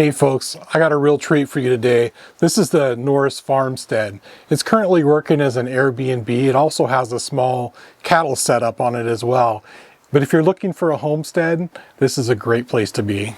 Hey folks, I got a real treat for you today. This is the Norris Farmstead. It's currently working as an Airbnb. It also has a small cattle setup on it as well. But if you're looking for a homestead, this is a great place to be.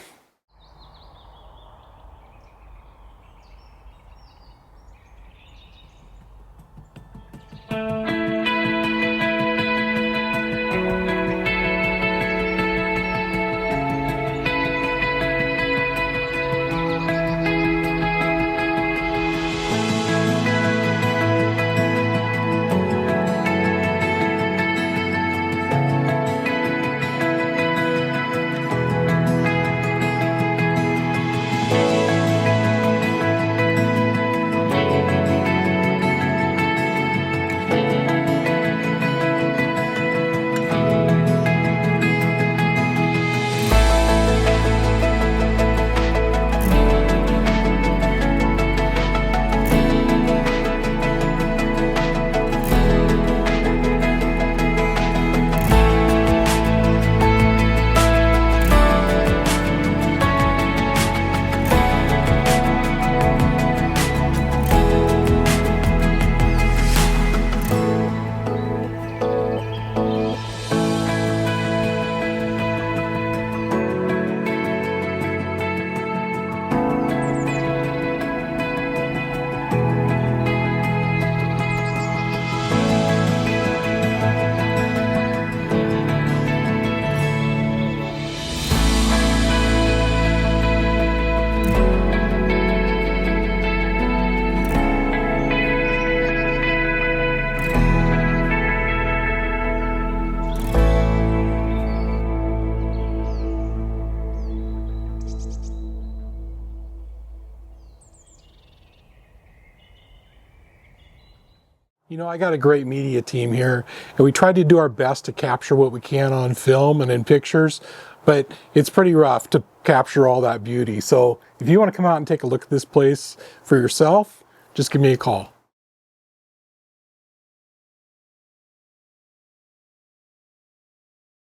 You know, I got a great media team here, and we tried to do our best to capture what we can on film and in pictures, but it's pretty rough to capture all that beauty. So if you want to come out and take a look at this place for yourself, just give me a call.